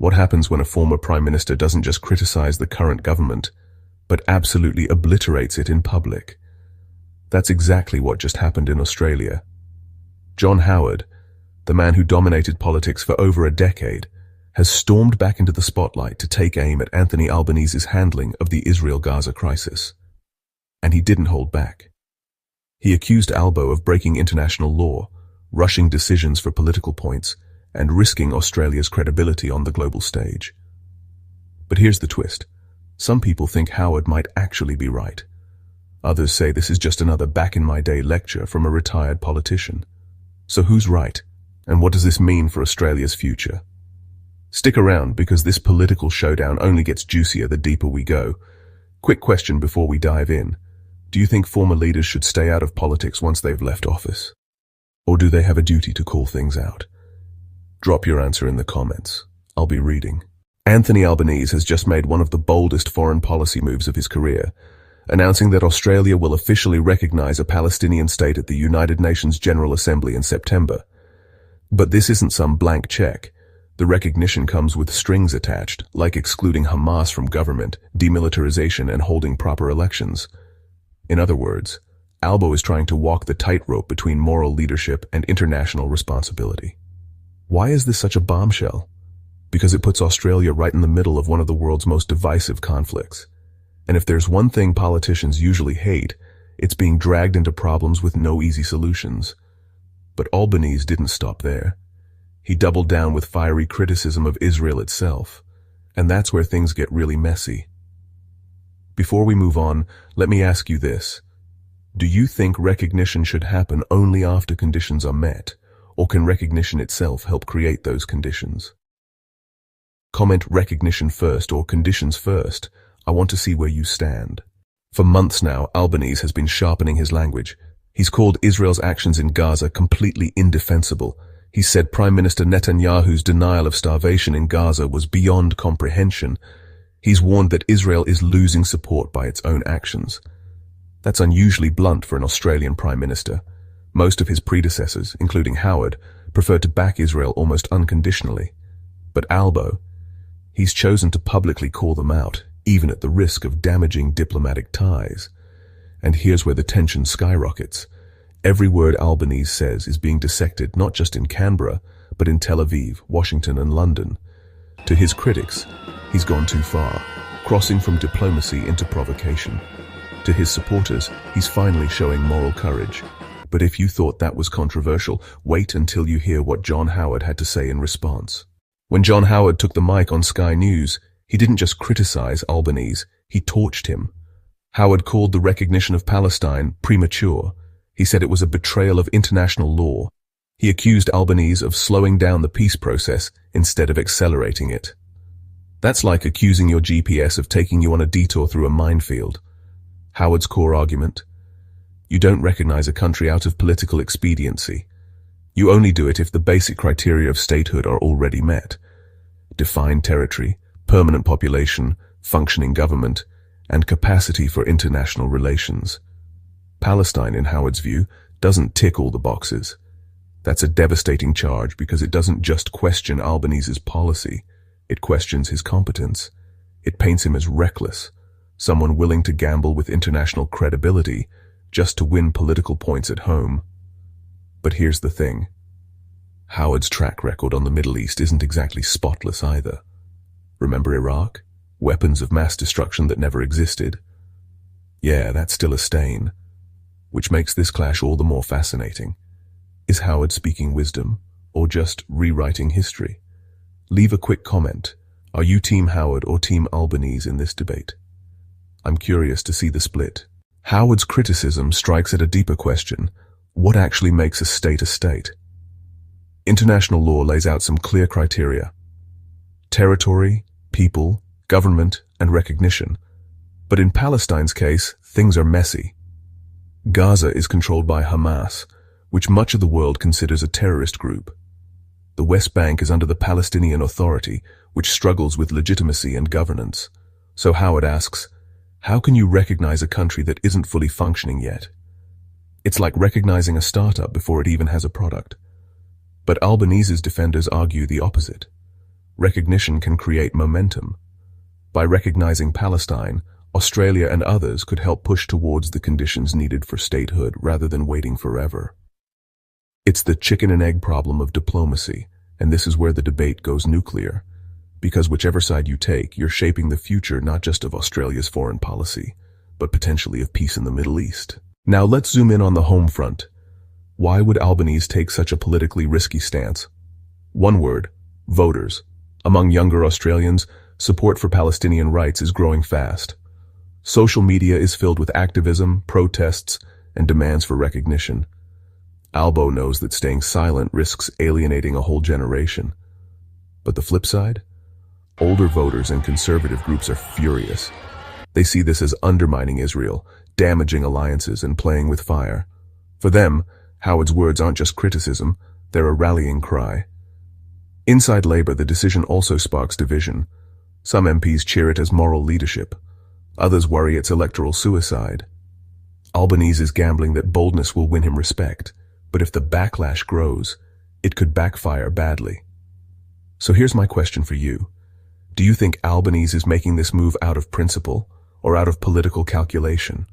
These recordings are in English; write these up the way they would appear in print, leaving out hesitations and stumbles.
What happens when a former prime minister doesn't just criticize the current government, but absolutely obliterates it in public? That's exactly what just happened in Australia. John Howard, the man who dominated politics for over a decade, has stormed back into the spotlight to take aim at Anthony Albanese's handling of the Israel-Gaza crisis. And he didn't hold back. He accused Albo of breaking international law, rushing decisions for political points, and risking Australia's credibility on the global stage. But here's the twist. Some people think Howard might actually be right. Others say this is just another back-in-my-day lecture from a retired politician. So who's right? And what does this mean for Australia's future? Stick around, because this political showdown only gets juicier the deeper we go. Quick question before we dive in. Do you think former leaders should stay out of politics once they've left office? Or do they have a duty to call things out? Drop your answer in the comments. I'll be reading. Anthony Albanese has just made one of the boldest foreign policy moves of his career, announcing that Australia will officially recognize a Palestinian state at the United Nations General Assembly in September. But this isn't some blank check. The recognition comes with strings attached, like excluding Hamas from government, demilitarization, and holding proper elections. In other words, Albo is trying to walk the tightrope between moral leadership and international responsibility. Why is this such a bombshell? Because it puts Australia right in the middle of one of the world's most divisive conflicts. And if there's one thing politicians usually hate, it's being dragged into problems with no easy solutions. But Albanese didn't stop there. He doubled down with fiery criticism of Israel itself. And that's where things get really messy. Before we move on, let me ask you this. Do you think recognition should happen only after conditions are met, or can recognition itself help create those conditions? Comment recognition first or conditions first. I want to see where you stand. For months now, Albanese has been sharpening his language. He's called Israel's actions in Gaza completely indefensible. He said Prime Minister Netanyahu's denial of starvation in Gaza was beyond comprehension. He's warned that Israel is losing support by its own actions. That's unusually blunt for an Australian Prime Minister. Most of his predecessors, including Howard, preferred to back Israel almost unconditionally. But Albo, he's chosen to publicly call them out, even at the risk of damaging diplomatic ties. And here's where the tension skyrockets. Every word Albanese says is being dissected not just in Canberra, but in Tel Aviv, Washington, and London. To his critics, he's gone too far, crossing from diplomacy into provocation. To his supporters, he's finally showing moral courage. But if you thought that was controversial, wait until you hear what John Howard had to say in response. When John Howard took the mic on Sky News, he didn't just criticize Albanese, he torched him. Howard called the recognition of Palestine premature. He said it was a betrayal of international law. He accused Albanese of slowing down the peace process instead of accelerating it. That's like accusing your GPS of taking you on a detour through a minefield. Howard's core argument: you don't recognize a country out of political expediency. You only do it if the basic criteria of statehood are already met. Defined territory, permanent population, functioning government, and capacity for international relations. Palestine, in Howard's view, doesn't tick all the boxes. That's a devastating charge because it doesn't just question Albanese's policy, it questions his competence. It paints him as reckless, someone willing to gamble with international credibility just to win political points at home. But here's the thing. Howard's track record on the Middle East isn't exactly spotless either. Remember Iraq? Weapons of mass destruction that never existed? Yeah, that's still a stain. Which makes this clash all the more fascinating. Is Howard speaking wisdom, or just rewriting history? Leave a quick comment. Are you Team Howard or Team Albanese in this debate? I'm curious to see the split. Howard's criticism strikes at a deeper question. What actually makes a state a state? International law lays out some clear criteria. Territory, people, government, and recognition. But in Palestine's case, things are messy. Gaza is controlled by Hamas, which much of the world considers a terrorist group. The West Bank is under the Palestinian Authority, which struggles with legitimacy and governance. So Howard asks, how can you recognize a country that isn't fully functioning yet? It's like recognizing a startup before it even has a product. But Albanese's defenders argue the opposite. Recognition can create momentum. By recognizing Palestine, Australia and others could help push towards the conditions needed for statehood rather than waiting forever. It's the chicken and egg problem of diplomacy, and this is where the debate goes nuclear. Because whichever side you take, you're shaping the future not just of Australia's foreign policy, but potentially of peace in the Middle East. Now let's zoom in on the home front. Why would Albanese take such a politically risky stance? One word: voters. Among younger Australians, support for Palestinian rights is growing fast. Social media is filled with activism, protests, and demands for recognition. Albo knows that staying silent risks alienating a whole generation. But the flip side? Older voters and conservative groups are furious. They see this as undermining Israel, damaging alliances, and playing with fire. For them, Howard's words aren't just criticism, they're a rallying cry. Inside Labour, the decision also sparks division. Some MPs cheer it as moral leadership. Others worry it's electoral suicide. Albanese is gambling that boldness will win him respect, but if the backlash grows, it could backfire badly. So here's my question for you. Do you think Albanese is making this move out of principle or out of political calculation?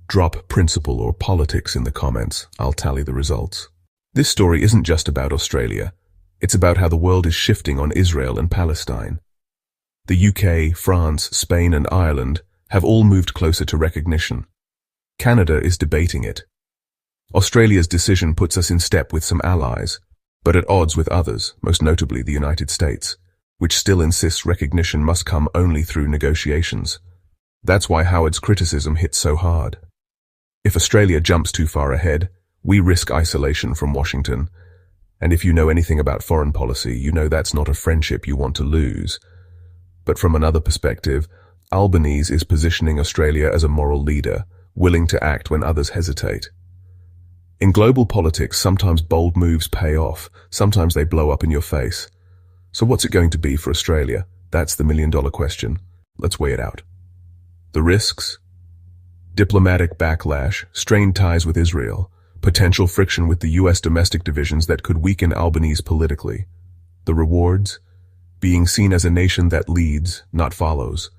Drop principle or politics in the comments. I'll tally the results. This story isn't just about Australia. It's about how the world is shifting on Israel and Palestine. The UK, France, Spain, and Ireland have all moved closer to recognition. Canada is debating it. Australia's decision puts us in step with some allies, but at odds with others, most notably the United States, which still insists recognition must come only through negotiations. That's why Howard's criticism hits so hard. If Australia jumps too far ahead, we risk isolation from Washington. And if you know anything about foreign policy, you know that's not a friendship you want to lose. But from another perspective, Albanese is positioning Australia as a moral leader, willing to act when others hesitate. In global politics, sometimes bold moves pay off, sometimes they blow up in your face. So what's it going to be for Australia? That's the million-dollar question. Let's weigh it out. The risks? Diplomatic backlash, strained ties with Israel, potential friction with the US domestic divisions that could weaken Albanese politically. The rewards? Being seen as a nation that leads, not follows,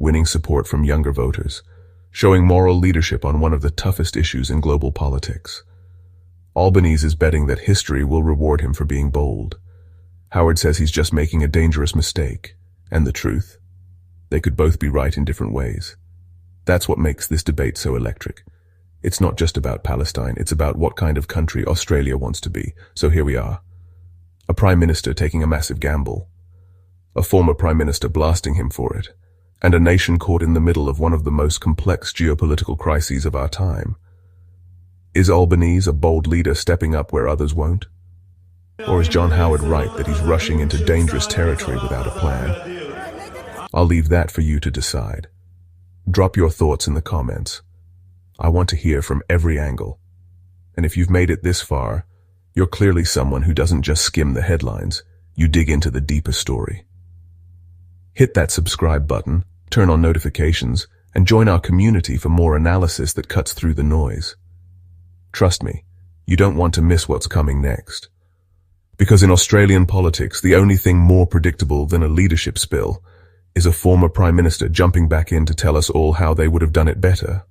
winning support from younger voters, showing moral leadership on one of the toughest issues in global politics. Albanese is betting that history will reward him for being bold. Howard says he's just making a dangerous mistake. And the truth? They could both be right in different ways. That's what makes this debate so electric. It's not just about Palestine, it's about what kind of country Australia wants to be. So here we are. A prime minister taking a massive gamble. A former prime minister blasting him for it. And a nation caught in the middle of one of the most complex geopolitical crises of our time. Is Albanese a bold leader stepping up where others won't? Or is John Howard right that he's rushing into dangerous territory without a plan? I'll leave that for you to decide. Drop your thoughts in the comments. I want to hear from every angle. And if you've made it this far, you're clearly someone who doesn't just skim the headlines, you dig into the deeper story. Hit that subscribe button, turn on notifications, and join our community for more analysis that cuts through the noise. Trust me, you don't want to miss what's coming next. Because in Australian politics, the only thing more predictable than a leadership spill is a former prime minister jumping back in to tell us all how they would have done it better.